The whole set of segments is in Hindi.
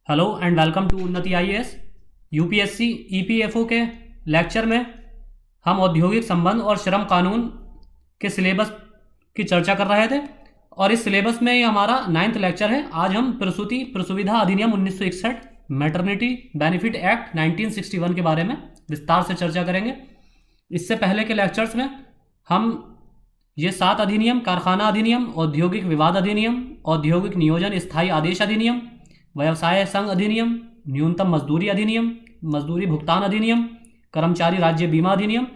हेलो एंड वेलकम टू उन्नति आईएएस। यूपीएससी ईपीएफओ के लेक्चर में हम औद्योगिक संबंध और श्रम कानून के सिलेबस की चर्चा कर रहे थे और इस सिलेबस में ये हमारा 9th लेक्चर है। आज हम प्रसूति प्रसुविधा अधिनियम 1961 मैटरनिटी बेनिफिट एक्ट 1961 के बारे में विस्तार से चर्चा करेंगे। इससे पहले के लेक्चर्स में हम ये 7 अधिनियम, कारखाना अधिनियम, औद्योगिक विवाद अधिनियम, औद्योगिक नियोजन स्थायी आदेश अधिनियम, व्यवसाय संघ अधिनियम, न्यूनतम मजदूरी अधिनियम, मजदूरी भुगतान अधिनियम, कर्मचारी राज्य बीमा अधिनियम,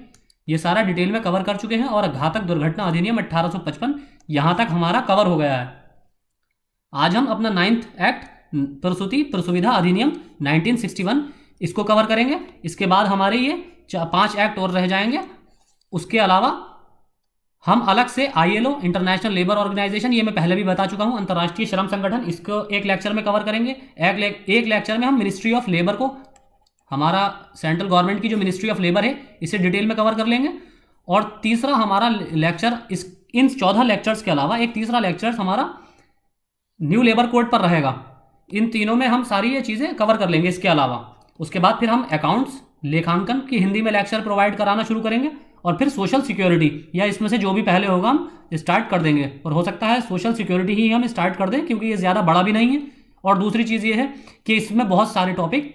ये सारा डिटेल में कवर कर चुके हैं और घातक दुर्घटना अधिनियम 1855 यहाँ तक हमारा कवर हो गया है। आज हम अपना 9th एक्ट प्रसूति प्रसुविधा अधिनियम 1961 इसको कवर करेंगे। इसके बाद हमारे ये 5 एक्ट और रह जाएंगे। उसके अलावा हम अलग से आईएलओ इंटरनेशनल लेबर ऑर्गेनाइजेशन, ये मैं पहले भी बता चुका हूँ, अंतर्राष्ट्रीय श्रम संगठन, इसको एक लेक्चर में कवर करेंगे। एक लेक्चर में हम मिनिस्ट्री ऑफ लेबर को, हमारा सेंट्रल गवर्नमेंट की जो मिनिस्ट्री ऑफ लेबर है, इसे डिटेल में कवर कर लेंगे। और तीसरा हमारा लेक्चर इन 14 लेक्चर्स के अलावा एक तीसरा लेक्चर हमारा न्यू लेबर कोड पर रहेगा। इन तीनों में हम सारी ये चीज़ें कवर कर लेंगे। इसके अलावा उसके बाद फिर हम अकाउंट्स, लेखांकन की हिंदी में लेक्चर प्रोवाइड कराना शुरू करेंगे और फिर सोशल सिक्योरिटी या इसमें से जो भी पहले होगा हम स्टार्ट कर देंगे। और हो सकता है सोशल सिक्योरिटी ही हम स्टार्ट कर दें क्योंकि ये ज़्यादा बड़ा भी नहीं है। और दूसरी चीज़ ये है कि इसमें बहुत सारे टॉपिक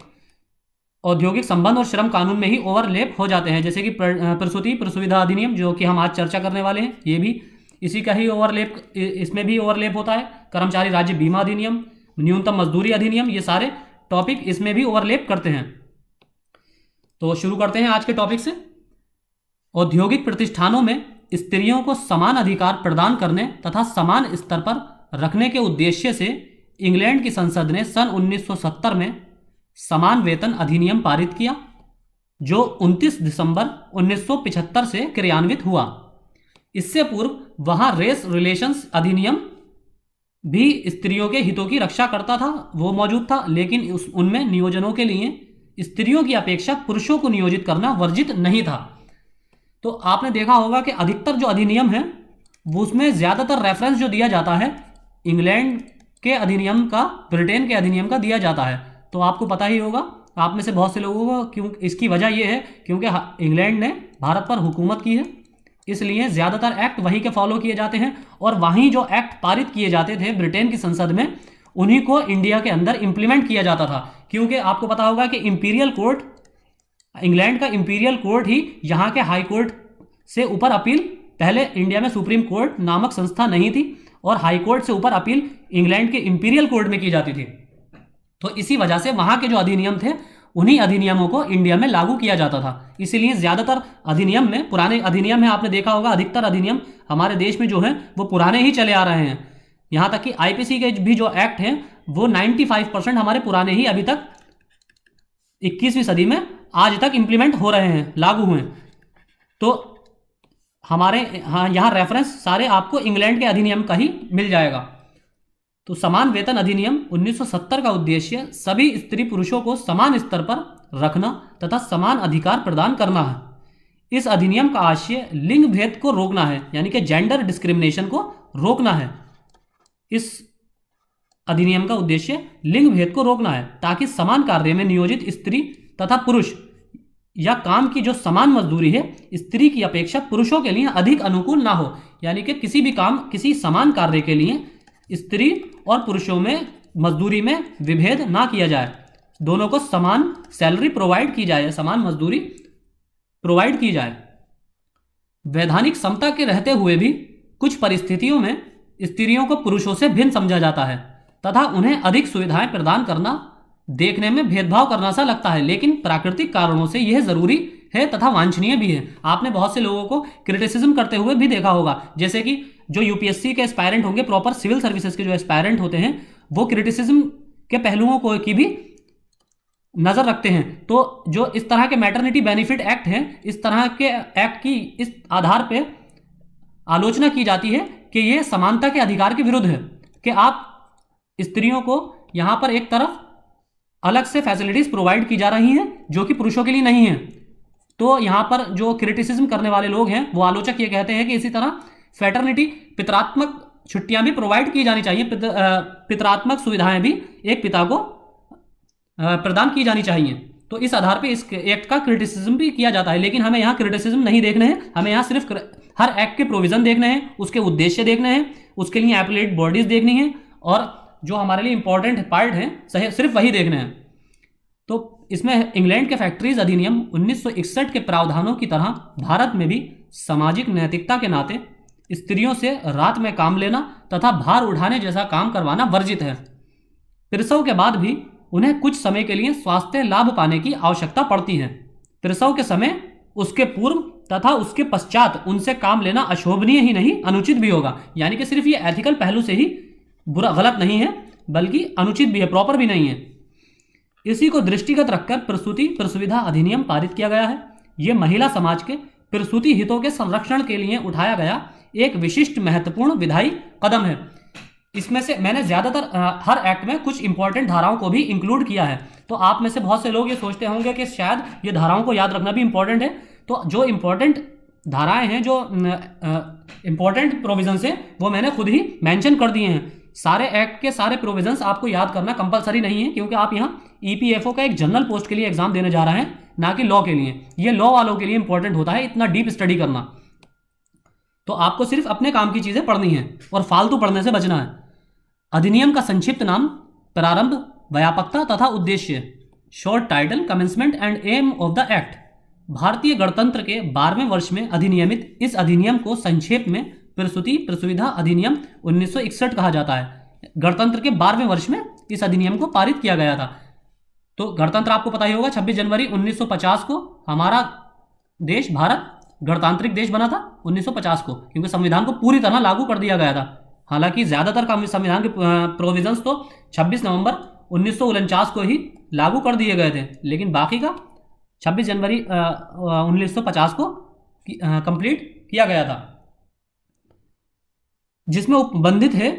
औद्योगिक संबंध और श्रम कानून में ही ओवरलैप हो जाते हैं, जैसे कि प्रसूति प्रसुविधा अधिनियम जो कि हम आज चर्चा करने वाले हैं, ये भी इसी का ही ओवरलैप, इसमें भी ओवरलैप होता है। कर्मचारी राज्य बीमा अधिनियम, न्यूनतम मजदूरी अधिनियम, ये सारे टॉपिक इसमें भी ओवरलैप करते हैं। तो शुरू करते हैं आज के टॉपिक से। औद्योगिक प्रतिष्ठानों में स्त्रियों को समान अधिकार प्रदान करने तथा समान स्तर पर रखने के उद्देश्य से इंग्लैंड की संसद ने सन 1970 में समान वेतन अधिनियम पारित किया, जो 29 दिसंबर 1975 से क्रियान्वित हुआ। इससे पूर्व वहां रेस रिलेशंस अधिनियम भी स्त्रियों के हितों की रक्षा करता था, वो मौजूद था, लेकिन उनमें नियोजनों के लिए स्त्रियों की अपेक्षा पुरुषों को नियोजित करना वर्जित नहीं था। तो आपने देखा होगा कि अधिकतर जो अधिनियम है वो उसमें ज़्यादातर रेफरेंस जो दिया जाता है इंग्लैंड के अधिनियम का, ब्रिटेन के अधिनियम का दिया जाता है। तो आपको पता ही होगा, आप में से बहुत से लोगों को, क्यों इसकी वजह ये है क्योंकि इंग्लैंड ने भारत पर हुकूमत की है, इसलिए ज़्यादातर एक्ट वहीं के फॉलो किए जाते हैं और वहीं जो एक्ट पारित किए जाते थे ब्रिटेन की संसद में, उन्हीं को इंडिया के अंदर इम्प्लीमेंट किया जाता था। क्योंकि आपको पता होगा कि इंपीरियल कोर्ट, इंग्लैंड का इंपीरियल कोर्ट ही यहाँ के हाई कोर्ट से ऊपर अपील, पहले इंडिया में सुप्रीम कोर्ट नामक संस्था नहीं थी और हाई कोर्ट से ऊपर अपील इंग्लैंड के इंपीरियल कोर्ट में की जाती थी। तो इसी वजह से वहाँ के जो अधिनियम थे उन्हीं अधिनियमों को इंडिया में लागू किया जाता था। इसीलिए ज़्यादातर अधिनियम में, पुराने अधिनियम में आपने देखा होगा, अधिकतर अधिनियम हमारे देश में जो हैं वो पुराने ही चले आ रहे हैं। यहाँ तक कि आईपीसी के भी जो एक्ट हैं वो 95% हमारे पुराने ही अभी तक 21वीं सदी में आज तक इंप्लीमेंट हो रहे हैं, लागू हुए। तो हमारे यहाँ रेफरेंस सारे आपको इंग्लैंड के अधिनियम का ही मिल जाएगा। तो समान वेतन अधिनियम 1970 का उद्देश्य सभी स्त्री पुरुषों को समान स्तर पर रखना तथा समान अधिकार प्रदान करना है। इस अधिनियम का आशय लिंग भेद को रोकना है, यानी कि जेंडर डिस्क्रिमिनेशन को रोकना है। इस अधिनियम का उद्देश्य लिंग भेद को रोकना है ताकि समान कार्य में नियोजित स्त्री तथा पुरुष या काम की जो समान मजदूरी है स्त्री की अपेक्षा पुरुषों के लिए अधिक अनुकूल ना हो। यानी कि किसी भी काम, किसी समान कार्य के लिए स्त्री और पुरुषों में मजदूरी में विभेद ना किया जाए, दोनों को समान सैलरी प्रोवाइड की जाए, समान मजदूरी प्रोवाइड की जाए। वैधानिक समता के रहते हुए भी कुछ परिस्थितियों में स्त्रियों को पुरुषों से भिन्न समझा जाता है तथा उन्हें अधिक सुविधाएं प्रदान करना देखने में भेदभाव करना सा लगता है, लेकिन प्राकृतिक कारणों से यह जरूरी है तथा वांछनीय भी है। आपने बहुत से लोगों को क्रिटिसिज्म करते हुए भी देखा होगा, जैसे कि जो यूपीएससी के एस्पायरेंट होंगे, प्रॉपर सिविल सर्विसेज के जो एस्पायरेंट होते हैं, वो क्रिटिसिज्म के पहलुओं को की भी नजर रखते हैं। तो जो इस तरह के मैटरनिटी बेनिफिट एक्ट हैं, इस तरह के एक्ट की इस आधार पर आलोचना की जाती है कि ये समानता के अधिकार के विरुद्ध है कि आप स्त्रियों को यहाँ पर एक तरफ अलग से फैसिलिटीज प्रोवाइड की जा रही हैं जो कि पुरुषों के लिए नहीं है। तो यहाँ पर जो क्रिटिसिज्म करने वाले लोग हैं वो आलोचक ये कहते हैं कि इसी तरह फैटर्निटी, पितरात्मक छुट्टियां भी प्रोवाइड की जानी चाहिए, पितरात्मक सुविधाएं भी एक पिता को प्रदान की जानी चाहिए। तो इस आधार पे इस एक्ट का क्रिटिसिज्म भी किया जाता है, लेकिन हमें यहाँ क्रिटिसिज्म नहीं देखने हैं, हमें यहाँ सिर्फ हर एक्ट के प्रोविजन देखने हैं, उसके उद्देश्य देखने हैं, उसके लिए एप्लीट बॉडीज देखनी है, और जो हमारे लिए इंपॉर्टेंट पार्ट हैं सिर्फ वही देखने हैं। तो इसमें इंग्लैंड के फैक्ट्रीज अधिनियम 1961 के प्रावधानों की तरह भारत में भी सामाजिक नैतिकता के नाते स्त्रियों से रात में काम लेना तथा भार उठाने जैसा काम करवाना वर्जित है। प्रसव के बाद भी उन्हें कुछ समय के लिए स्वास्थ्य लाभ पाने की आवश्यकता पड़ती है। प्रसव के समय, उसके पूर्व तथा उसके पश्चात उनसे काम लेना अशोभनीय ही नहीं, अनुचित भी होगा। यानी कि सिर्फ ये एथिकल पहलू से ही बुरा गलत नहीं है, बल्कि अनुचित भी है, प्रॉपर भी नहीं है। इसी को दृष्टिगत रखकर प्रसूति प्रसुविधा अधिनियम पारित किया गया है। यह महिला समाज के प्रसूति हितों के संरक्षण के लिए उठाया गया एक विशिष्ट महत्वपूर्ण विधायी कदम है। इसमें से मैंने ज़्यादातर हर एक्ट में कुछ इंपॉर्टेंट धाराओं को भी इंक्लूड किया है। तो आप में से बहुत से लोग ये सोचते होंगे कि शायद ये धाराओं को याद रखना भी इंपॉर्टेंट है। तो जो इंपॉर्टेंट धाराएं हैं, जो इंपॉर्टेंट प्रोविजंस हैं, वो मैंने खुद ही मेंशन कर दिए हैं। सारे एक्ट के सारे प्रोविजंस आपको याद करना कंपलसरी नहीं है, क्योंकि आप यहाँ ईपीएफओ का एक जनरल पोस्ट के लिए एग्जाम देने जा रहे हैं, ना कि लॉ के लिए। ये लॉ वालों के लिए इंपॉर्टेंट होता है इतना डीप स्टडी करना। तो आपको सिर्फ अपने काम की चीज़ें पढ़नी है और फालतू पढ़ने से बचना है। अधिनियम का संक्षिप्त नाम प्रारंभ, व्यापकता तथा उद्देश्य, short title, commencement and aim of the act. भारतीय गणतंत्र के 12वें वर्ष में अधिनियमित इस अधिनियम को संक्षेप में प्रसूति प्रसुविधा अधिनियम 1961 कहा जाता है। गणतंत्र के 12वें वर्ष में इस अधिनियम को पारित किया गया था। तो गणतंत्र आपको पता ही होगा, 26 जनवरी 1950 को हमारा देश भारत गणतांत्रिक देश बना था 1950 को, क्योंकि संविधान को पूरी तरह लागू कर दिया गया था। हालांकि ज़्यादातर का संविधान के प्रोविजंस तो 26 नवंबर 1949 को ही लागू कर दिए गए थे, लेकिन बाकी का 26 जनवरी 1950 को कंप्लीट किया गया था, जिसमें उपबंधित है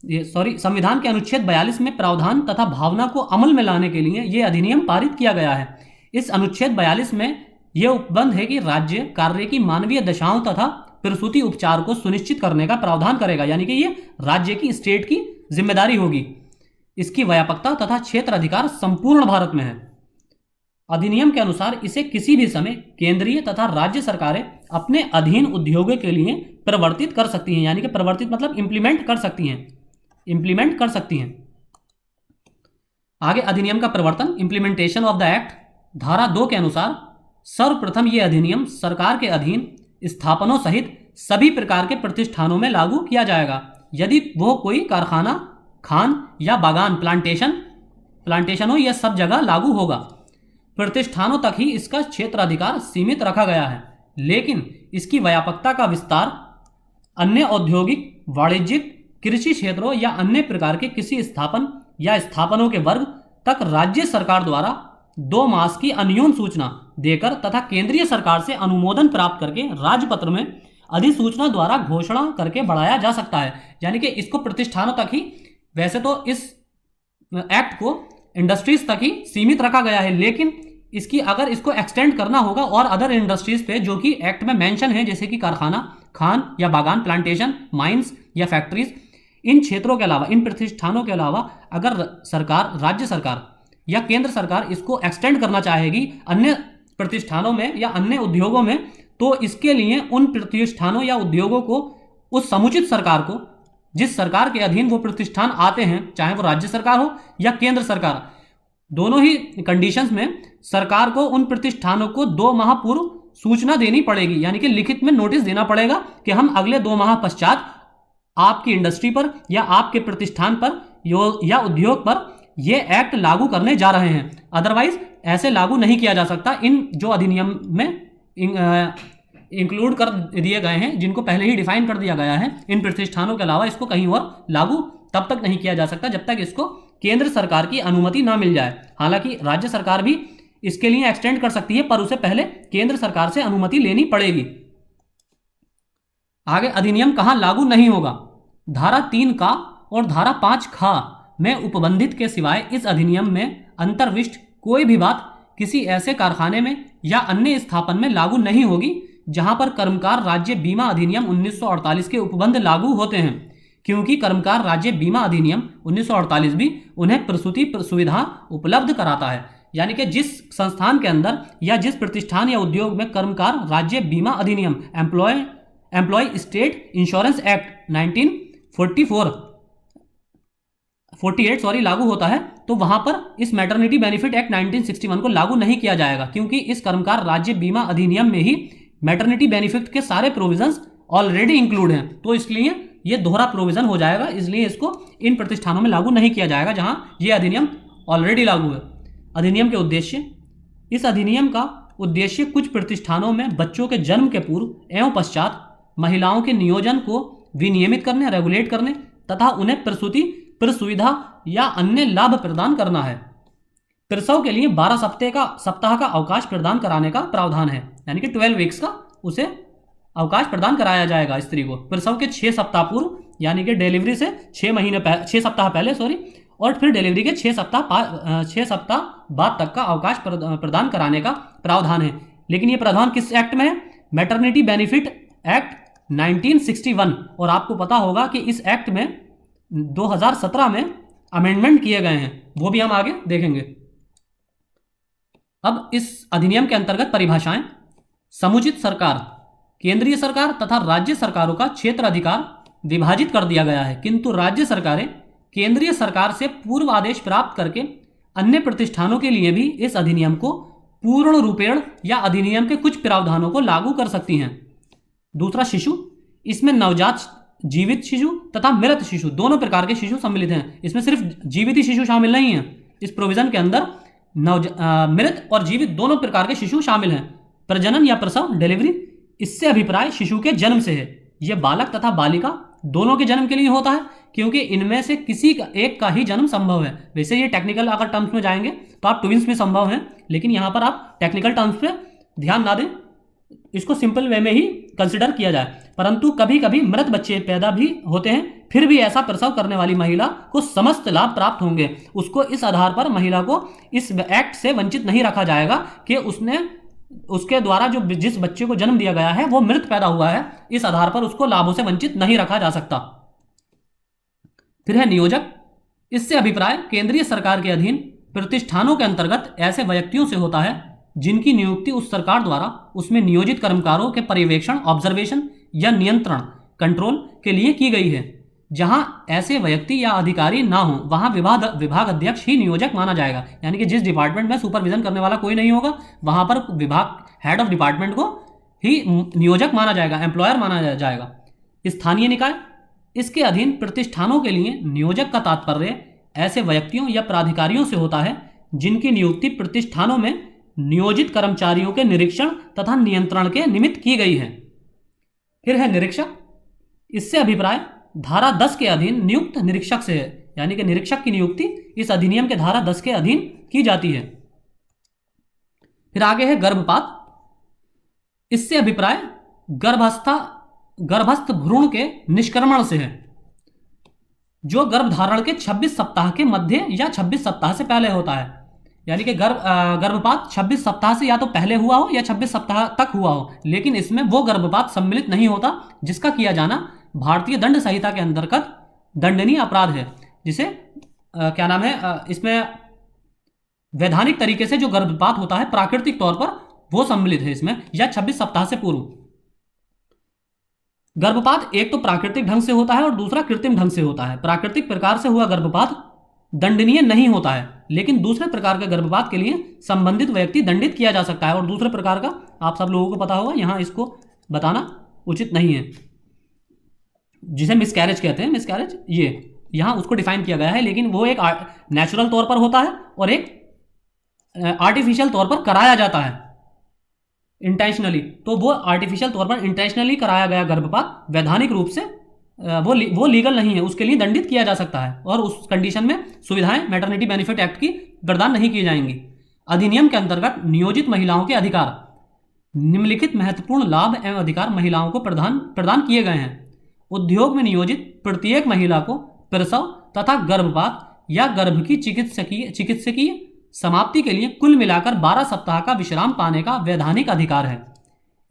संविधान के अनुच्छेद 42 में प्रावधान तथा भावना को अमल में लाने के लिए यह अधिनियम पारित किया गया है। इस अनुच्छेद 42 में यह उपबंध है कि राज्य कार्य की मानवीय दशाओं तथा प्रसूति उपचार को सुनिश्चित करने का प्रावधान करेगा, यानी कि यह राज्य की, स्टेट की जिम्मेदारी होगी। इसकी व्यापकता तथा क्षेत्र अधिकार संपूर्ण भारत में है। अधिनियम के अनुसार इसे किसी भी समय केंद्रीय तथा राज्य सरकारें अपने अधीन उद्योगों के लिए प्रवर्तित कर सकती हैं, यानी कि प्रवर्तित मतलब इंप्लीमेंट कर सकती हैं। आगे अधिनियम का प्रवर्तन, इंप्लीमेंटेशन ऑफ द एक्ट। धारा 2 के अनुसार सर्वप्रथम यह अधिनियम सरकार के अधीन स्थापनों सहित सभी प्रकार के प्रतिष्ठानों में लागू किया जाएगा, यदि वो कोई कारखाना, खान या बागान, प्लांटेशन हो, यह सब जगह लागू होगा। प्रतिष्ठानों तक ही इसका क्षेत्राधिकार सीमित रखा गया है, लेकिन इसकी व्यापकता का विस्तार अन्य औद्योगिक, वाणिज्यिक, कृषि क्षेत्रों या अन्य प्रकार के किसी स्थापन या स्थापनों के वर्ग तक राज्य सरकार द्वारा 2 मास की अन्यून सूचना देकर तथा केंद्रीय सरकार से अनुमोदन प्राप्त करके राजपत्र में अधिसूचना द्वारा घोषणा करके बढ़ाया जा सकता है। यानी कि इसको प्रतिष्ठानों तक ही, वैसे तो इस एक्ट को इंडस्ट्रीज तक ही सीमित रखा गया है, लेकिन इसकी अगर इसको एक्सटेंड करना होगा और अदर इंडस्ट्रीज पे जो कि एक्ट में मेंशन है, जैसे कि कारखाना, खान या बागान, प्लांटेशन, माइंस या फैक्ट्रीज, इन क्षेत्रों के अलावा, इन प्रतिष्ठानों के अलावा अगर सरकार, राज्य सरकार या केंद्र सरकार इसको एक्सटेंड करना चाहेगी अन्य प्रतिष्ठानों में या अन्य उद्योगों में, तो इसके लिए उन प्रतिष्ठानों या उद्योगों को उस समुचित सरकार को, जिस सरकार के अधीन वो प्रतिष्ठान आते हैं, चाहे वो राज्य सरकार हो या केंद्र सरकार, दोनों ही कंडीशंस में सरकार को उन प्रतिष्ठानों को 2 माह पूर्व सूचना देनी पड़ेगी, यानी कि लिखित में नोटिस देना पड़ेगा कि हम अगले 2 माह पश्चात आपकी इंडस्ट्री पर या आपके प्रतिष्ठान पर या उद्योग पर यह एक्ट लागू करने जा रहे हैं। अदरवाइज ऐसे लागू नहीं किया जा सकता। इन जो अधिनियम में इंक्लूड कर दिए गए हैं, जिनको पहले ही डिफाइन कर दिया गया है, इन प्रतिष्ठानों के अलावा इसको कहीं और लागू तब तक नहीं किया जा सकता जब तक इसको केंद्र सरकार की अनुमति ना मिल जाए। हालांकि राज्य सरकार भी इसके लिए एक्सटेंड कर सकती है, पर उसे पहले केंद्र सरकार से अनुमति लेनी पड़ेगी। आगे अधिनियम कहां लागू नहीं होगा। धारा 3 का और धारा 5 खा में उपबंधित के सिवाय इस अधिनियम में अंतर्विष्ट कोई भी बात किसी ऐसे कारखाने में या अन्य स्थापन में लागू नहीं होगी जहां पर कर्मकार राज्य बीमा अधिनियम 1948 के उपबंध लागू होते हैं। क्योंकि कर्मकार राज्य बीमा अधिनियम 1948 भी उन्हें प्रसूति सुविधा उपलब्ध कराता है। यानी कि जिस संस्थान के अंदर या जिस प्रतिष्ठान या उद्योग में कर्मकार राज्य बीमा अधिनियम एम्प्लॉय स्टेट इंश्योरेंस एक्ट 1948 लागू होता है, तो वहां पर इस मैटरनिटी बेनिफिट एक्ट 1961 को लागू नहीं किया जाएगा, क्योंकि इस कर्मकार राज्य बीमा अधिनियम में ही मैटरनिटी बेनिफिट के सारे प्रोविजंस ऑलरेडी इंक्लूड हैं। तो इसलिए ये दोहरा प्रोविजन हो जाएगा, इसलिए इसको इन प्रतिष्ठानों में लागू नहीं किया जाएगा जहां ये अधिनियम ऑलरेडी लागू है। अधिनियम के उद्देश्य। इस अधिनियम का उद्देश्य कुछ प्रतिष्ठानों में बच्चों के जन्म के पूर्व एवं पश्चात महिलाओं के नियोजन को विनियमित करने, रेगुलेट करने तथा उन्हें प्रसूति सुविधा या अन्य लाभ प्रदान करना है। प्रसव के लिए 12 सप्ताह का अवकाश प्रदान कराने का प्रावधान है, यानी कि 12 वीक्स का उसे अवकाश प्रदान कराया जाएगा स्त्री को। प्रसव के 6 सप्ताह पूर्व, यानी कि डिलीवरी से 6 सप्ताह पहले और फिर डिलीवरी के 6 सप्ताह बाद तक का अवकाश प्रदान कराने का प्रावधान है। लेकिन ये प्रावधान किस एक्ट में है? Maternity benefit act 1961। और आपको पता होगा कि इस एक्ट में 2017 में अमेंडमेंट किए गए हैं, वो भी हम आगे देखेंगे। अब इस अधिनियम के अंतर्गत परिभाषाएं। समुचित सरकार, केंद्रीय सरकार तथा राज्य सरकारों का क्षेत्र अधिकार विभाजित कर दिया गया है, किंतु राज्य सरकारें केंद्रीय सरकार से पूर्व आदेश प्राप्त करके अन्य प्रतिष्ठानों के लिए भी इस अधिनियम को पूर्ण रूपेण या अधिनियम के कुछ प्रावधानों को लागू कर सकती हैं। दूसरा, शिशु। इसमें नवजात जीवित शिशु तथा मृत शिशु दोनों प्रकार के शिशु सम्मिलित हैं। इसमें सिर्फ जीवित ही शिशु शामिल नहीं है। इस प्रोविजन के अंदर मृत और जीवित दोनों प्रकार के शिशु शामिल हैं। प्रजनन या प्रसव, डिलीवरी, इससे अभिप्राय शिशु के जन्म से है। यह बालक तथा बालिका दोनों के जन्म के लिए होता है, क्योंकि इनमें से किसी एक का ही जन्म संभव है। वैसे ये टेक्निकल अगर टर्म्स में जाएंगे तो आप ट्विंस में संभव है, लेकिन यहाँ पर आप टेक्निकल टर्म्स पे ध्यान ना दें, इसको सिंपल वे में ही कंसिडर किया जाए। परंतु कभी कभी मृत बच्चे पैदा भी होते हैं, फिर भी ऐसा प्रसव करने वाली महिला को समस्त लाभ प्राप्त होंगे। उसको इस आधार पर महिला को इस एक्ट से वंचित नहीं रखा जाएगा कि उसके द्वारा जो जिस बच्चे को जन्म दिया गया है वो मृत पैदा हुआ है, इस आधार पर उसको लाभों से वंचित नहीं रखा जा सकता। फिर है नियोजक। इससे अभिप्राय केंद्रीय सरकार के अधीन प्रतिष्ठानों के अंतर्गत ऐसे व्यक्तियों से होता है जिनकी नियुक्ति उस सरकार द्वारा उसमें नियोजित कर्मकारों के पर्यवेक्षण, ऑब्जर्वेशन या नियंत्रण, कंट्रोल के लिए की गई है। जहां ऐसे व्यक्ति या अधिकारी ना हो वहां विभाग अध्यक्ष ही नियोजक माना जाएगा। यानी कि जिस डिपार्टमेंट में सुपरविजन करने वाला कोई नहीं होगा, वहां पर विभाग हेड ऑफ डिपार्टमेंट को ही नियोजक माना जाएगा, एम्प्लॉयर माना जाएगा। स्थानीय निकाय। इसके अधीन प्रतिष्ठानों के लिए नियोजक का तात्पर्य ऐसे व्यक्तियों या प्राधिकारियों से होता है जिनकी नियुक्ति प्रतिष्ठानों में नियोजित कर्मचारियों के निरीक्षण तथा नियंत्रण के निमित्त की गई है। फिर है निरीक्षक। इससे अभिप्राय धारा 10 के अधीन नियुक्त निरीक्षक से है, यानी कि निरीक्षक की नियुक्ति इस अधिनियम के धारा 10 के अधीन की जाती है। फिर आगे है गर्भपात। इससे अभिप्राय गर्भस्थ भ्रूण के निष्क्रमण से है, जो गर्भधारण के 26 सप्ताह के मध्य या 26 सप्ताह से पहले होता है। यानी कि गर्भपात 26 सप्ताह से या तो पहले हुआ हो या 26 सप्ताह तक हुआ हो, लेकिन इसमें वो गर्भपात सम्मिलित नहीं होता जिसका किया जाना भारतीय दंड संहिता के अंतर्गत दंडनीय अपराध है, जिसे क्या नाम है, इसमें वैधानिक तरीके से जो गर्भपात होता है प्राकृतिक तौर पर वो सम्मिलित है इसमें, या 26 सप्ताह से पूर्व। गर्भपात एक तो प्राकृतिक ढंग से होता है और दूसरा कृत्रिम ढंग से होता है। प्राकृतिक प्रकार से हुआ गर्भपात दंडनीय नहीं होता है, लेकिन दूसरे प्रकार के गर्भपात के लिए संबंधित व्यक्ति दंडित किया जा सकता है। और दूसरे प्रकार का आप सब लोगों को पता होगा, यहां इसको बताना उचित नहीं है, जिसे मिसकैरेज कहते हैं। मिसकैरेज ये यहां उसको डिफाइन किया गया है, लेकिन वो एक नेचुरल तौर पर होता है और एक आर्टिफिशियल तौर पर कराया जाता है इंटेंशनली। तो वो आर्टिफिशियल तौर पर इंटेंशनली कराया गया गर्भपात वैधानिक रूप से वो लीगल नहीं है, उसके लिए दंडित किया जा सकता है और उस कंडीशन में सुविधाएं मैटरनिटी बेनिफिट एक्ट की प्रदान नहीं की जाएंगी। अधिनियम के अंतर्गत नियोजित महिलाओं के अधिकार। निम्नलिखित महत्वपूर्ण लाभ एवं अधिकार महिलाओं को प्रदान किए गए हैं। उद्योग में नियोजित प्रत्येक महिला को प्रसव तथा गर्भपात या गर्भ की चिकित्सकीय समाप्ति के लिए कुल मिलाकर 12 सप्ताह का विश्राम पाने का वैधानिक अधिकार है।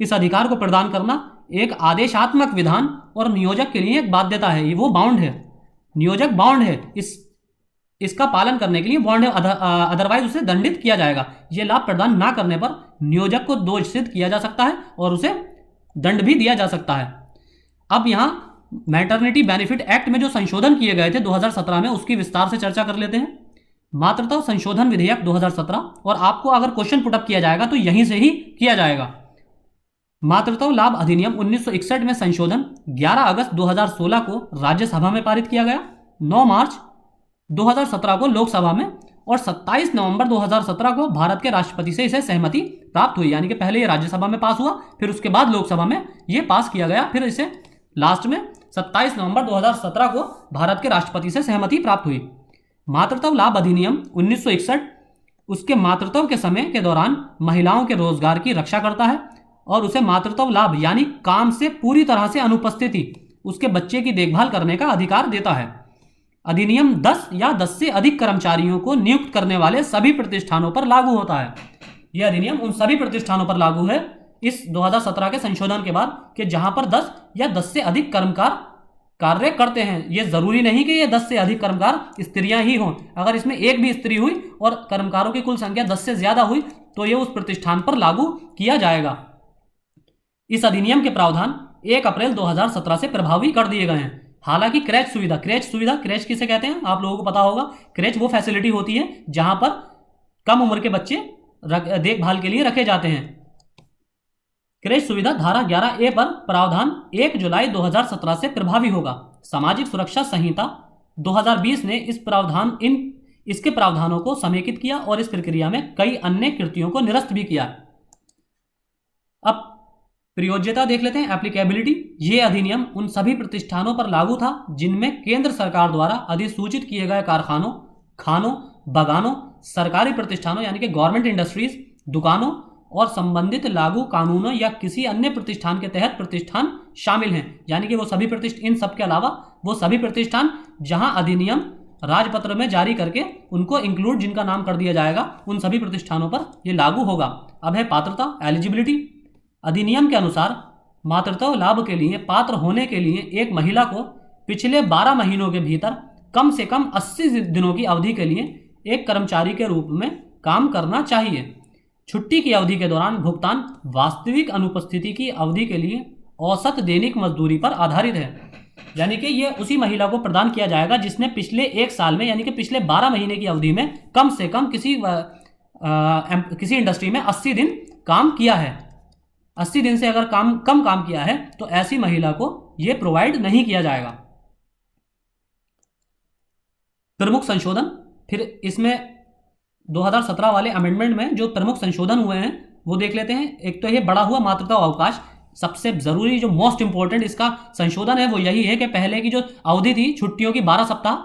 इस अधिकार को प्रदान करना एक आदेशात्मक विधान और नियोजक के लिए एक बाध्यता है, ये वो बाउंड है, नियोजक बाउंड है, इसका पालन करने के लिए बाउंड है, अदरवाइज उसे दंडित किया जाएगा। ये लाभ प्रदान ना करने पर नियोजक को दोष सिद्ध किया जा सकता है और उसे दंड भी दिया जा सकता है। अब यहाँ मैटरनिटी बेनिफिट एक्ट में जो संशोधन किए गए थे 2017 में, उसकी विस्तार से चर्चा कर लेते हैं। मातृत्व संशोधन विधेयक 2017, और आपको अगर क्वेश्चन पुटअप किया जाएगा तो यहीं से ही किया जाएगा। मातृत्व लाभ अधिनियम 1961 में संशोधन 11 अगस्त 2016 को राज्यसभा में पारित किया गया, 9 मार्च 2017 को लोकसभा में, और 27 नवंबर 2017 को भारत के राष्ट्रपति से इसे सहमति प्राप्त हुई। यानी कि पहले ये राज्यसभा में पास हुआ, फिर उसके बाद लोकसभा में ये पास किया गया, फिर इसे लास्ट में 27 नवंबर 2017 को भारत के राष्ट्रपति से सहमति प्राप्त हुई। मातृत्व लाभ अधिनियम 1961 उसके मातृत्व के समय के दौरान महिलाओं के रोजगार की रक्षा करता है और उसे मातृत्व लाभ यानी काम से पूरी तरह से अनुपस्थिति उसके बच्चे की देखभाल करने का अधिकार देता है। अधिनियम 10 या 10 से अधिक कर्मचारियों को नियुक्त करने वाले सभी प्रतिष्ठानों पर लागू होता है। यह अधिनियम उन सभी प्रतिष्ठानों पर लागू है इस 2017 के संशोधन के बाद कि जहां पर 10 या 10 से अधिक कर्मकार कार्य करते हैं। यह जरूरी नहीं कि ये 10 से अधिक कर्मकार स्त्रियां ही हों, अगर इसमें एक भी स्त्री हुई और कर्मकारों की कुल संख्या 10 से ज्यादा हुई तो यह उस प्रतिष्ठान पर लागू किया जाएगा। इस अधिनियम के प्रावधान 1 अप्रैल 2017 से प्रभावी कर दिए गए हैं। हालांकि क्रेच सुविधा क्रेच किसे कहते हैं आप लोगों को पता होगा। क्रेच वो फैसिलिटी होती है जहां पर कम उम्र के बच्चे देखभाल के लिए रखे जाते हैं। क्रेच सुविधा धारा 11A पर प्रावधान 1 जुलाई 2017 से प्रभावी होगा। सामाजिक सुरक्षा संहिता 2020 ने इसके प्रावधानों को समेकित किया और इस प्रक्रिया में कई अन्य कृतियों को निरस्त भी किया। अब प्रयोज्यता देख लेते हैं, एप्लीकेबिलिटी। ये अधिनियम उन सभी प्रतिष्ठानों पर लागू था जिनमें केंद्र सरकार द्वारा अधिसूचित किए गए कारखानों, खानों, बगानों, सरकारी प्रतिष्ठानों यानी कि गवर्नमेंट इंडस्ट्रीज, दुकानों और संबंधित लागू कानूनों या किसी अन्य प्रतिष्ठान के तहत प्रतिष्ठान शामिल हैं। यानी कि वो सभी इन सब के अलावा वो सभी प्रतिष्ठान जहां अधिनियम राजपत्र में जारी करके उनको इंक्लूड जिनका नाम कर दिया जाएगा, उन सभी प्रतिष्ठानों पर ये लागू होगा। अब है पात्रता, एलिजिबिलिटी। अधिनियम के अनुसार मातृत्व लाभ के लिए पात्र होने के लिए एक महिला को पिछले 12 महीनों के भीतर कम से कम 80 दिनों की अवधि के लिए एक कर्मचारी के रूप में काम करना चाहिए। छुट्टी की अवधि के दौरान भुगतान वास्तविक अनुपस्थिति की अवधि के लिए औसत दैनिक मजदूरी पर आधारित है। यानी कि ये उसी महिला को प्रदान किया जाएगा जिसने पिछले 1 साल में यानी कि पिछले 12 महीने की अवधि में कम से कम किसी इंडस्ट्री में 80 दिन काम किया है। 80 दिन से अगर कम काम किया है तो ऐसी महिला को यह प्रोवाइड नहीं किया जाएगा। प्रमुख संशोधन, फिर इसमें 2017 वाले अमेंडमेंट में जो प्रमुख संशोधन हुए हैं वो देख लेते हैं। एक तो ये बढ़ा हुआ मातृत्व अवकाश, सबसे जरूरी जो मोस्ट इंपॉर्टेंट इसका संशोधन है वो यही है कि पहले की जो अवधि थी छुट्टियों की 12 सप्ताह,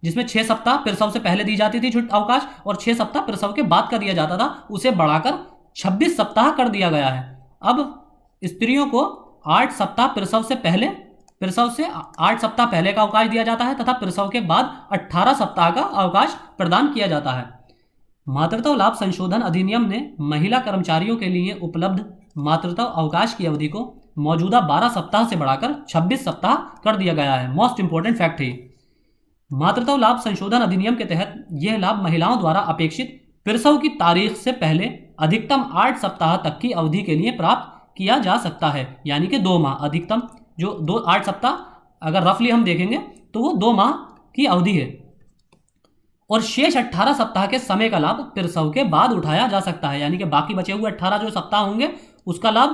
जिसमें 6 सप्ताह प्रसव से पहले दी जाती थी अवकाश और 6 सप्ताह प्रसव के बाद का दिया जाता था, उसे बढ़ाकर 26 सप्ताह कर दिया गया है। अब स्त्रियों को 8 सप्ताह प्रसव से 8 सप्ताह पहले का अवकाश दिया जाता है तथा प्रसव के बाद 18 सप्ताह का अवकाश प्रदान किया जाता है। मातृत्व लाभ संशोधन अधिनियम ने महिला कर्मचारियों के लिए उपलब्ध मातृत्व अवकाश की अवधि को मौजूदा 12 सप्ताह से बढ़ाकर 26 सप्ताह कर दिया गया है। मोस्ट इंपोर्टेंट फैक्ट है। मातृत्व लाभ संशोधन अधिनियम के तहत यह लाभ महिलाओं द्वारा अपेक्षित प्रसव की तारीख से पहले अधिकतम 8 सप्ताह तक की अवधि के लिए प्राप्त किया जा सकता है। यानी कि 2 माह, अधिकतम जो 8 सप्ताह अगर रफली हम देखेंगे तो वो 2 माह की अवधि है और शेष 18 सप्ताह के समय का लाभ प्रसव के बाद उठाया जा सकता है। यानी कि बाकी बचे हुए 18 जो सप्ताह होंगे उसका लाभ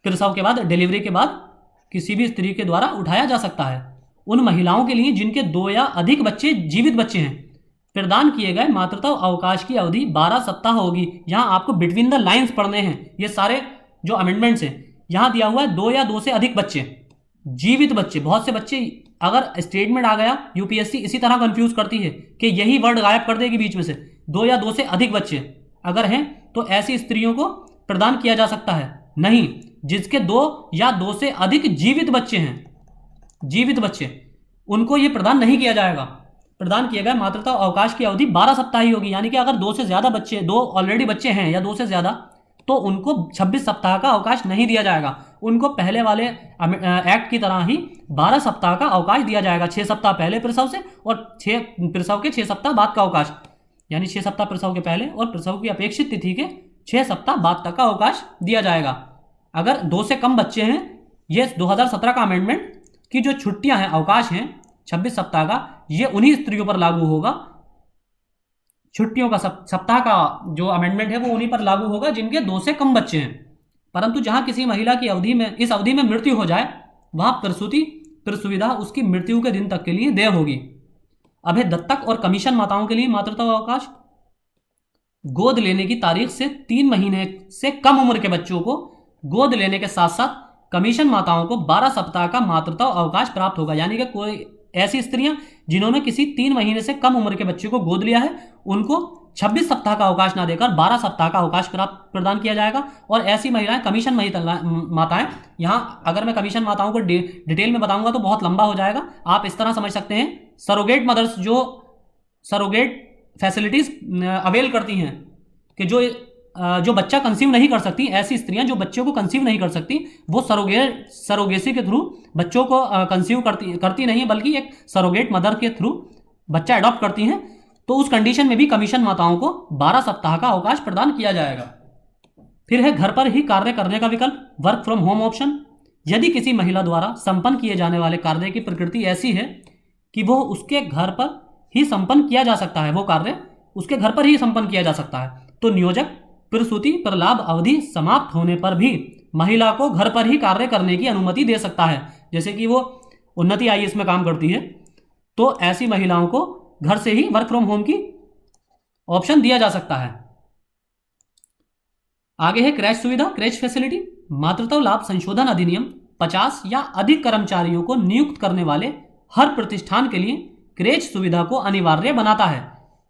प्रसव के बाद, डिलीवरी के बाद किसी भी स्त्री के द्वारा उठाया जा सकता है। उन महिलाओं के लिए जिनके 2 या अधिक बच्चे जीवित बच्चे हैं, प्रदान किए गए मातृत्व अवकाश की अवधि 12 सप्ताह होगी। यहाँ आपको बिटवीन द लाइंस पढ़ने हैं ये सारे जो अमेंडमेंट्स हैं। यहाँ दिया हुआ है 2 या 2 से अधिक बच्चे, जीवित बच्चे। बहुत से बच्चे अगर स्टेटमेंट आ गया यूपीएससी इसी तरह कंफ्यूज करती है कि यही वर्ड गायब कर देगी बीच में से। 2 या 2 से अधिक बच्चे अगर हैं तो ऐसी स्त्रियों को प्रदान किया जा सकता है। नहीं, जिसके 2 या 2 से अधिक जीवित बच्चे हैं, जीवित बच्चे, उनको ये प्रदान नहीं किया जाएगा। प्रदान किए गए मातृत्व अवकाश की अवधि 12 सप्ताह ही होगी। यानी कि अगर 2 से ज्यादा बच्चे, 2 ऑलरेडी बच्चे हैं या 2 से ज्यादा, तो उनको 26 सप्ताह का अवकाश नहीं दिया जाएगा। उनको पहले वाले एक्ट की तरह ही 12 सप्ताह का अवकाश दिया जाएगा। 6 सप्ताह पहले प्रसव से और 6 प्रसव के 6 सप्ताह बाद का अवकाश, यानी 6 सप्ताह प्रसव के पहले और प्रसव की अपेक्षित तिथि के 6 सप्ताह बाद तक का अवकाश दिया जाएगा। अगर 2 से कम बच्चे हैं, ये 2017 का अमेंडमेंट की जो छुट्टियां हैं, अवकाश हैं 26 सप्ताह का, ये उन्हीं स्त्रियों पर लागू होगा। छुट्टियों का सप्ताह का जो अमेंडमेंट है वो उन्हीं पर लागू होगा जिनके 2 से कम बच्चे हैं। परंतु जहां किसी महिला की इस अवधि में मृत्यु हो जाए, वहां प्रसूति सुविधा उसकी मृत्यु के दिन तक के लिए देय होगी। अब है दत्तक और कमीशन माताओं के लिए मातृत्व अवकाश। गोद लेने की तारीख से 3 महीने से कम उम्र के बच्चों को गोद लेने के साथ साथ कमीशन माताओं को 12 सप्ताह का मातृत्व अवकाश प्राप्त होगा। यानी कि कोई ऐसी स्त्रियां जिन्होंने किसी 3 महीने से कम उम्र के बच्चे को गोद लिया है, उनको 26 सप्ताह का अवकाश ना देकर 12 सप्ताह का अवकाश प्रदान किया जाएगा। और ऐसी महिलाएं कमीशन माताएं, यहाँ अगर मैं कमीशन माताओं को डिटेल में बताऊंगा तो बहुत लंबा हो जाएगा। आप इस तरह समझ सकते हैं, सरोगेट मदर्स जो सरोगेट फैसिलिटीज अवेल करती हैं कि जो बच्चा कंसीव नहीं कर सकती, ऐसी स्त्रियां जो बच्चों को कंसीव नहीं कर सकती, वो सरोगेसी के थ्रू बच्चों को कंसीव करती नहीं है, बल्कि एक सरोगेट मदर के थ्रू बच्चा अडॉप्ट करती हैं, तो उस कंडीशन में भी कमीशन माताओं को 12 सप्ताह का अवकाश प्रदान किया जाएगा। फिर है घर पर ही कार्य करने का विकल्प, वर्क फ्रॉम होम ऑप्शन। यदि किसी महिला द्वारा संपन्न किए जाने वाले कार्य की प्रकृति ऐसी है कि वो उसके घर पर ही संपन्न किया जा सकता है, वो कार्य उसके घर पर ही संपन्न किया जा सकता है, तो नियोजक प्रसूति पर लाभ अवधि समाप्त होने पर भी महिला को घर पर ही कार्य करने की अनुमति दे सकता है। जैसे कि वो उन्नति आईएएस में काम करती है, तो ऐसी महिलाओं को घर से ही वर्क फ्रॉम होम की ऑप्शन दिया जा सकता है। आगे है क्रैच सुविधा, क्रैच फैसिलिटी। मातृत्व लाभ संशोधन अधिनियम 50 या अधिक कर्मचारियों को नियुक्त करने वाले हर प्रतिष्ठान के लिए क्रैच सुविधा को अनिवार्य बनाता है।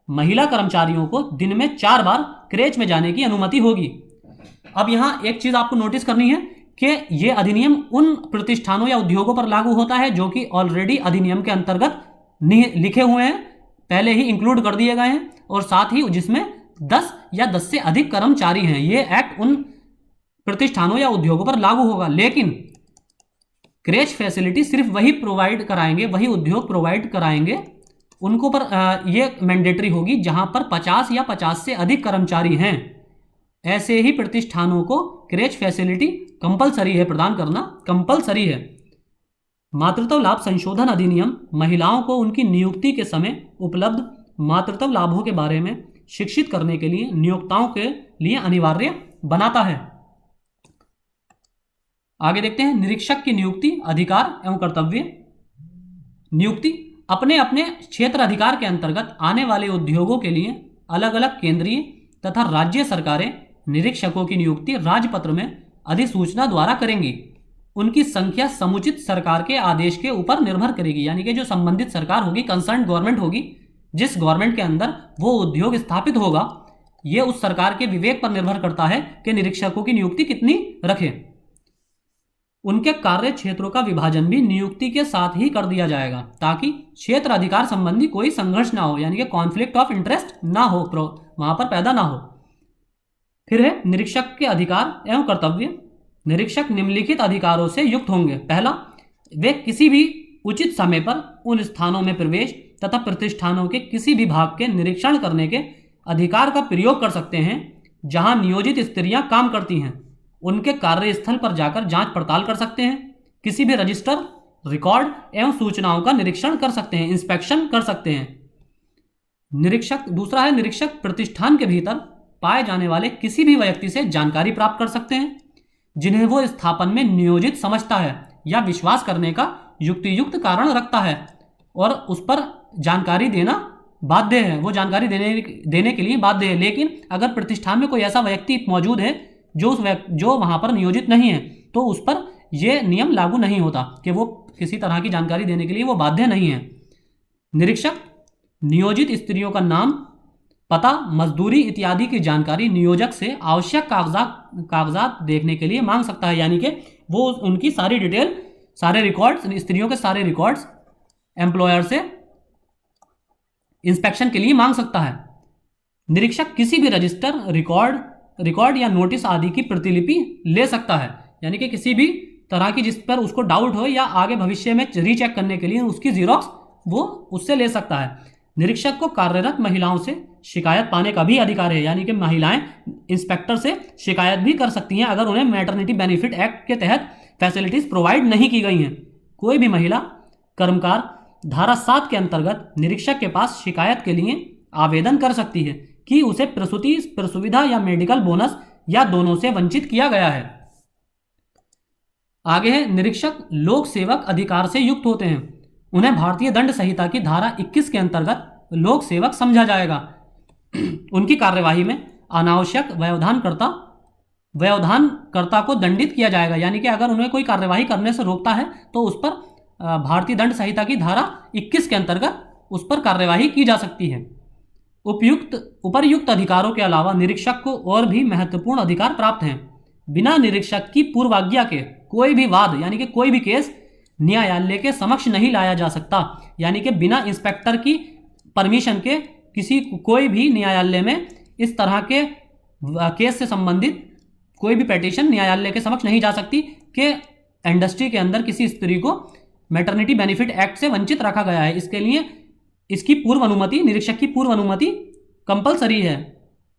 महिला कर्मचारियों को दिन में 4 बार क्रैच में जाने की अनुमति होगी। अब यहां एक चीज आपको नोटिस करनी है कि यह अधिनियम उन प्रतिष्ठानों या उद्योगों पर लागू होता है जो कि ऑलरेडी अधिनियम के अंतर्गत लिखे हुए हैं, पहले ही इंक्लूड कर दिए गए हैं, और साथ ही जिसमें 10 या 10 से अधिक कर्मचारी हैं। यह एक्ट उन प्रतिष्ठानों या उद्योगों पर लागू होगा। लेकिन क्रैच फैसिलिटी सिर्फ वही प्रोवाइड कराएंगे, वही उद्योग प्रोवाइड कराएंगे, उनको पर यह मैंडेटरी होगी जहां पर 50 या 50 से अधिक कर्मचारी हैं। ऐसे ही प्रतिष्ठानों को क्रैच फैसिलिटी कंपलसरी है, प्रदान करना कंपलसरी है। मातृत्व लाभ संशोधन अधिनियम महिलाओं को उनकी नियुक्ति के समय उपलब्ध मातृत्व लाभों के बारे में शिक्षित करने के लिए नियोक्ताओं के लिए अनिवार्य बनाता है। आगे देखते हैं निरीक्षक की नियुक्ति, अधिकार एवं कर्तव्य। नियुक्ति अपने अपने क्षेत्र अधिकार के अंतर्गत आने वाले उद्योगों के लिए अलग अलग केंद्रीय तथा राज्य सरकारें निरीक्षकों की नियुक्ति राजपत्र में अधिसूचना द्वारा करेंगी। उनकी संख्या समुचित सरकार के आदेश के ऊपर निर्भर करेगी। यानी कि जो संबंधित सरकार होगी, कंसर्न गवर्नमेंट होगी, जिस गवर्नमेंट के अंदर वो उद्योग स्थापित होगा, ये उस सरकार के विवेक पर निर्भर करता है कि निरीक्षकों की नियुक्ति कितनी रखें। उनके कार्य क्षेत्रों का विभाजन भी नियुक्ति के साथ ही कर दिया जाएगा ताकि क्षेत्र अधिकार संबंधी कोई संघर्ष ना हो, यानी कि कॉन्फ्लिक्ट ऑफ इंटरेस्ट ना हो, वहां पर पैदा ना हो। फिर है निरीक्षक के अधिकार एवं कर्तव्य। निरीक्षक निम्नलिखित अधिकारों से युक्त होंगे। पहला, वे किसी भी उचित समय पर उन स्थानों में प्रवेश तथा प्रतिष्ठानों के किसी भी भाग के निरीक्षण करने के अधिकार का प्रयोग कर सकते हैं जहां नियोजित स्त्रियां काम करती हैं। उनके कार्यस्थल पर जाकर जांच पड़ताल कर सकते हैं, किसी भी रजिस्टर, रिकॉर्ड एवं सूचनाओं का निरीक्षण कर सकते हैं, इंस्पेक्शन कर सकते हैं। निरीक्षक दूसरा है, निरीक्षक प्रतिष्ठान के भीतर पाए जाने वाले किसी भी व्यक्ति से जानकारी प्राप्त कर सकते हैं जिन्हें वो स्थापन में नियोजित समझता है या विश्वास करने का युक्तियुक्त कारण रखता है, और उस पर जानकारी देना बाध्य है, वो जानकारी देने के लिए बाध्य है। लेकिन अगर प्रतिष्ठान में कोई ऐसा व्यक्ति मौजूद है जो वहां पर नियोजित नहीं है, तो उस पर यह नियम लागू नहीं होता कि वो किसी तरह की जानकारी देने के लिए वो बाध्य नहीं है। निरीक्षक नियोजित स्त्रियों का नाम, पता, मजदूरी इत्यादि की जानकारी नियोजक से आवश्यक कागजात देखने के लिए मांग सकता है। यानी कि वो उनकी सारी डिटेल, सारे रिकॉर्ड्स, स्त्रियों के सारे रिकॉर्ड्स एम्प्लॉयर से इंस्पेक्शन के लिए मांग सकता है। निरीक्षक किसी भी रजिस्टर, रिकॉर्ड या नोटिस आदि की प्रतिलिपि ले सकता है। यानी कि किसी भी तरह की जिस पर उसको डाउट हो या आगे भविष्य में रीचेक करने के लिए उसकी जीरोक्स वो उससे ले सकता है। निरीक्षक को कार्यरत महिलाओं से शिकायत पाने का भी अधिकार है, यानी कि महिलाएं इंस्पेक्टर से शिकायत भी कर सकती हैं अगर उन्हें मैटरनिटी बेनिफिट एक्ट के तहत फैसिलिटीज प्रोवाइड नहीं की गई हैं। कोई भी महिला कर्मकार धारा 7 के अंतर्गत निरीक्षक के पास शिकायत के लिए आवेदन कर सकती है कि उसे प्रसूति प्रसुविधा या मेडिकल बोनस या दोनों से वंचित किया गया है। आगे है, निरीक्षक लोक सेवक अधिकार से युक्त होते हैं। उन्हें भारतीय दंड संहिता की धारा 21 के अंतर्गत लोक सेवक समझा जाएगा। उनकी कार्यवाही में अनावश्यक व्यवधानकर्ता को दंडित किया जाएगा, यानी कि अगर उन्हें कोई कार्यवाही करने से रोकता है तो उस पर भारतीय दंड संहिता की धारा 21 के अंतर्गत उस पर कार्यवाही की जा सकती है। उपर्युक्त अधिकारों के अलावा निरीक्षक को और भी महत्वपूर्ण अधिकार प्राप्त हैं। बिना निरीक्षक की पूर्वाज्ञा के कोई भी वाद यानी कि कोई भी केस न्यायालय के समक्ष नहीं लाया जा सकता, यानी कि बिना इंस्पेक्टर की परमिशन के कोई भी न्यायालय में इस तरह के केस से संबंधित कोई भी पिटीशन न्यायालय के समक्ष नहीं जा सकती कि इंडस्ट्री के अंदर किसी स्त्री को मैटरनिटी बेनिफिट एक्ट से वंचित रखा गया है। इसके लिए इसकी पूर्व अनुमति, निरीक्षक की पूर्व अनुमति कंपलसरी है,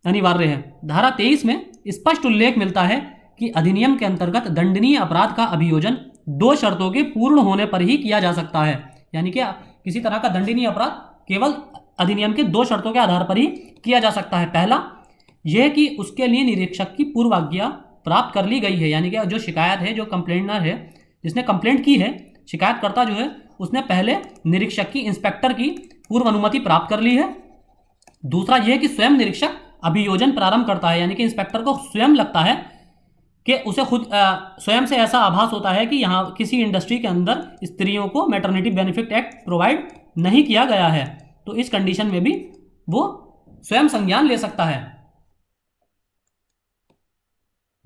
अनिवार्य है। धारा 23 में स्पष्ट उल्लेख मिलता है कि अधिनियम के अंतर्गत दंडनीय अपराध का अभियोजन 2 शर्तों के पूर्ण होने पर ही किया जा सकता है, यानी कि किसी तरह का दंडनीय अपराध केवल अधिनियम के 2 शर्तों के आधार पर ही किया जा सकता है। पहला यह कि उसके लिए निरीक्षक की पूर्वाज्ञा प्राप्त कर ली गई है, यानी कि जो शिकायत है, जो कंप्लेंटर है, जिसने कंप्लेंट की है, शिकायतकर्ता जो है, उसने पहले निरीक्षक की, इंस्पेक्टर की पूर्व अनुमति प्राप्त कर ली है। दूसरा यह कि स्वयं निरीक्षक अभियोजन प्रारंभ करता है, यानी कि इंस्पेक्टर को स्वयं लगता है कि उसे खुद स्वयं से ऐसा आभास होता है कि यहाँ किसी इंडस्ट्री के अंदर स्त्रियों को मैटरनिटी बेनिफिट एक्ट प्रोवाइड नहीं किया गया है, तो इस कंडीशन में भी वो स्वयं संज्ञान ले सकता है।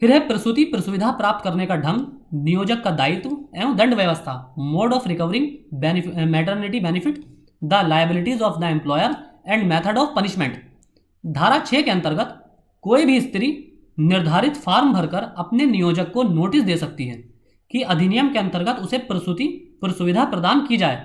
फिर है प्रसूति प्रसुविधा प्राप्त करने का ढंग, नियोजक का दायित्व एवं दंड व्यवस्था, mode of recovering maternity benefit, the liabilities of the employer and method of punishment. धारा 6 के अंतर्गत कोई भी स्त्री निर्धारित फॉर्म भरकर अपने नियोजक को नोटिस दे सकती है कि अधिनियम के अंतर्गत उसे प्रसूति प्रसुविधा प्रदान की जाए।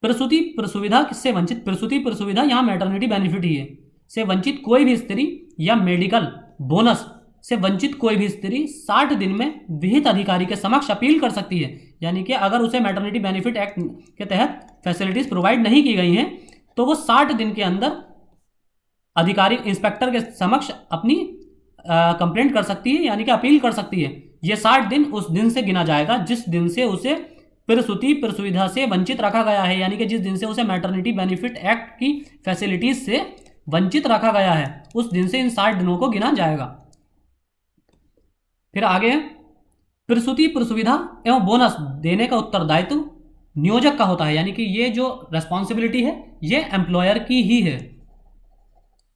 प्रसूति प्रसुविधा किससे वंचित, प्रसूति प्रसुविधा यहाँ मैटरनिटी बेनिफिट ही है, से वंचित कोई भी स्त्री या मेडिकल बोनस से वंचित कोई भी स्त्री 60 दिन में विहित अधिकारी के समक्ष अपील कर सकती है, यानी कि अगर उसे मैटरनिटी बेनिफिट एक्ट के तहत फैसिलिटीज प्रोवाइड नहीं की गई हैं तो वो 60 दिन के अंदर अधिकारी इंस्पेक्टर के समक्ष अपनी कंप्लेंट कर सकती है, यानी कि अपील कर सकती है। ये 60 दिन उस दिन से गिना जाएगा जिस दिन से उसे प्रसूति प्रसुविधा से वंचित रखा गया है, यानी कि जिस दिन से उसे मैटरनिटी बेनिफिट एक्ट की फैसिलिटीज से वंचित रखा गया है, उस दिन से इन 60 दिनों को गिना जाएगा। फिर आगे प्रसूति प्रसुविधा एवं बोनस देने का उत्तरदायित्व नियोजक का होता है, यानी कि ये जो रेस्पॉन्सिबिलिटी है ये एम्प्लॉयर की ही है।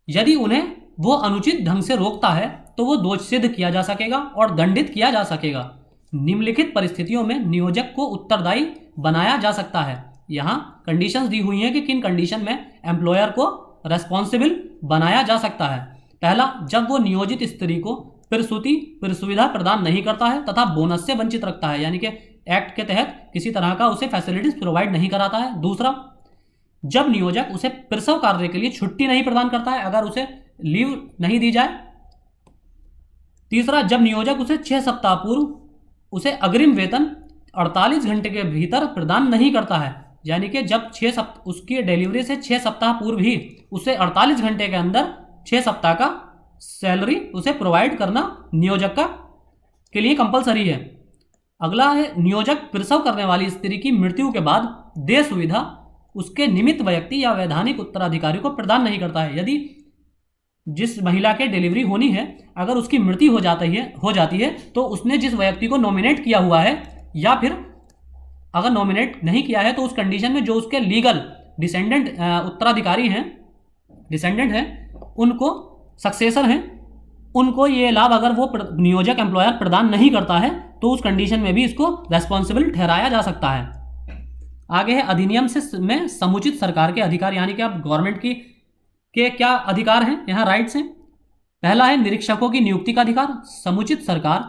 यदि उन्हें वो अनुचित ढंग से रोकता है तो वो दोष सिद्ध किया जा सकेगा और दंडित किया जा सकेगा। निम्नलिखित परिस्थितियों में नियोजक को उत्तरदायी बनाया जा सकता है। यहाँ कंडीशंस दी हुई हैं कि किन कंडीशन में एम्प्लॉयर को रेस्पॉन्सिबल बनाया जा सकता है। पहला, जब वो नियोजित स्त्री को प्रसूति प्रसुविधा प्रदान नहीं करता है तथा बोनस से वंचित रखता है, यानी कि एक्ट के तहत किसी तरह का उसे फैसिलिटीज प्रोवाइड नहीं कराता है। दूसरा, जब नियोजक उसे प्रसव कार्य के लिए छुट्टी नहीं प्रदान करता है, अगर उसे लीव नहीं दी जाए। तीसरा, जब नियोजक उसे 6 सप्ताह पूर्व उसे अग्रिम वेतन 48 घंटे के भीतर प्रदान नहीं करता है, यानी कि जब उसकी डिलीवरी से 6 सप्ताह पूर्व ही उसे 48 घंटे के अंदर 6 सप्ताह का सैलरी उसे प्रोवाइड करना नियोजक के लिए कंपलसरी है। अगला है, नियोजक प्रसव करने वाली स्त्री की मृत्यु के बाद देय सुविधा उसके निमित्त व्यक्ति या वैधानिक उत्तराधिकारी को प्रदान नहीं करता है। यदि जिस महिला के डिलीवरी होनी है अगर उसकी मृत्यु हो जाती है तो उसने जिस व्यक्ति को नॉमिनेट किया हुआ है या फिर अगर नॉमिनेट नहीं किया है तो उस कंडीशन में जो उसके लीगल डिसेंडेंट उत्तराधिकारी हैं, डिसेंडेंट हैं, उनको सक्सेसर हैं, उनको ये लाभ अगर वो नियोजक एम्प्लॉयर प्रदान नहीं करता है तो उस कंडीशन में भी इसको रेस्पॉन्सिबल ठहराया जा सकता है। आगे है, अधिनियम में समुचित सरकार के अधिकार, यानी कि अब गवर्नमेंट के क्या अधिकार हैं, यहाँ राइट्स हैं। पहला है निरीक्षकों की नियुक्ति का अधिकार। समुचित सरकार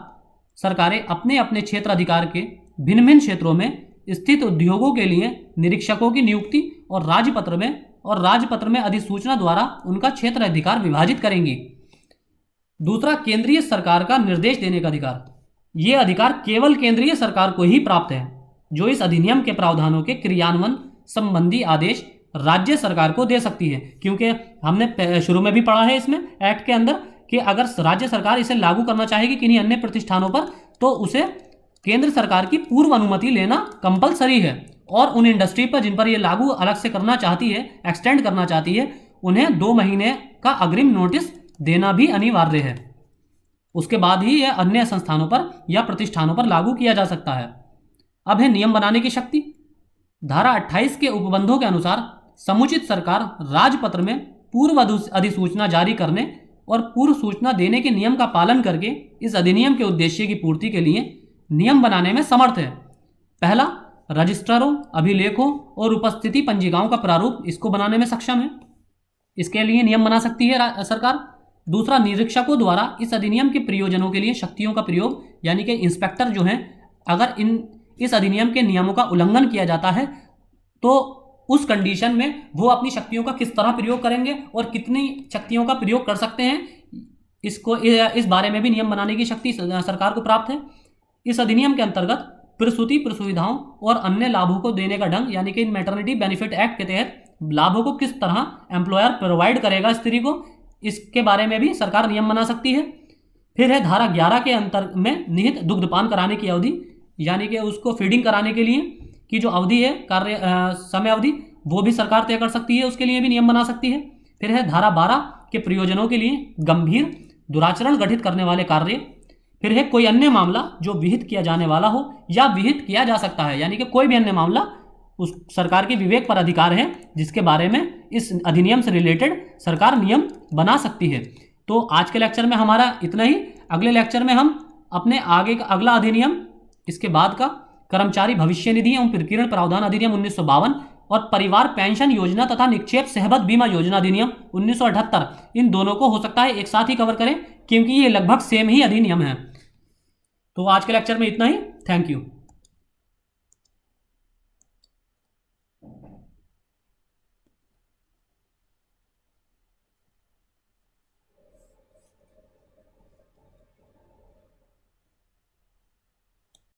सरकारें अपने अपने क्षेत्र अधिकार के भिन्न भिन्न क्षेत्रों में स्थित उद्योगों के लिए निरीक्षकों की नियुक्ति और राज्यपत्र में अधिसूचना द्वारा उनका क्षेत्र अधिकार विभाजित करेंगी। दूसरा, केंद्रीय सरकार का निर्देश देने का अधिकार। ये अधिकार केवल केंद्रीय सरकार को ही प्राप्त है, जो इस अधिनियम के प्रावधानों के क्रियान्वयन संबंधी आदेश राज्य सरकार को दे सकती है। क्योंकि हमने शुरू में भी पढ़ा है इसमें एक्ट के अंदर कि अगर राज्य सरकार इसे लागू करना चाहेगी किन्हीं अन्य प्रतिष्ठानों पर, तो उसे केंद्र सरकार की पूर्व अनुमति लेना कंपलसरी है। और उन इंडस्ट्री पर जिन पर यह लागू अलग से करना चाहती है, एक्सटेंड करना चाहती है, उन्हें 2 महीने का अग्रिम नोटिस देना भी अनिवार्य है। उसके बाद ही यह अन्य संस्थानों पर या प्रतिष्ठानों पर लागू किया जा सकता है। अब है नियम बनाने की शक्ति। धारा 28 के उपबंधों के अनुसार समुचित सरकार राजपत्र में पूर्व अधिसूचना जारी करने और पूर्व सूचना देने के नियम का पालन करके इस अधिनियम के उद्देश्य की पूर्ति के लिए नियम बनाने में समर्थ है। पहला, रजिस्ट्रारों, अभिलेखों और उपस्थिति पंजिकाओं का प्रारूप इसको बनाने में सक्षम है, इसके लिए नियम बना सकती है सरकार। दूसरा, निरीक्षकों द्वारा इस अधिनियम के प्रयोजनों के लिए शक्तियों का प्रयोग, यानी कि इंस्पेक्टर जो हैं, अगर इस अधिनियम के नियमों का उल्लंघन किया जाता है तो उस कंडीशन में वो अपनी शक्तियों का किस तरह प्रयोग करेंगे और कितनी शक्तियों का प्रयोग कर सकते हैं, इस बारे में भी नियम बनाने की शक्ति सरकार को प्राप्त है। इस अधिनियम के अंतर्गत प्रसूति प्रसुविधाओं और अन्य लाभों को देने का ढंग, यानी कि मैटरनिटी बेनिफिट एक्ट के तहत लाभों को किस तरह एम्प्लॉयर प्रोवाइड करेगा स्त्री को, इसके बारे में भी सरकार नियम बना सकती है। फिर है धारा 11 के अंतर में निहित दुग्धपान कराने की अवधि, यानी कि उसको फीडिंग कराने के लिए की जो अवधि है, समय अवधि, वो भी सरकार तय कर सकती है, उसके लिए भी नियम बना सकती है। फिर है धारा 12 के प्रयोजनों के लिए गंभीर दुराचरण गठित करने वाले कार्य। फिर है कोई अन्य मामला जो विहित किया जाने वाला हो या विहित किया जा सकता है, यानी कि कोई भी अन्य मामला उस सरकार के विवेक पर अधिकार है जिसके बारे में इस अधिनियम से रिलेटेड सरकार नियम बना सकती है। तो आज के लेक्चर में हमारा इतना ही। अगले लेक्चर में हम अपने आगे का अगला अधिनियम, इसके बाद का कर्मचारी भविष्य निधि एवं प्रकीर्णन प्रावधान अधिनियम 1952 और परिवार पेंशन योजना तथा निक्षेप सहबत बीमा योजना अधिनियम 1978, इन दोनों को हो सकता है एक साथ ही कवर करें, क्योंकि ये लगभग सेम ही अधिनियम है। तो आज के लेक्चर में इतना ही। Thank you.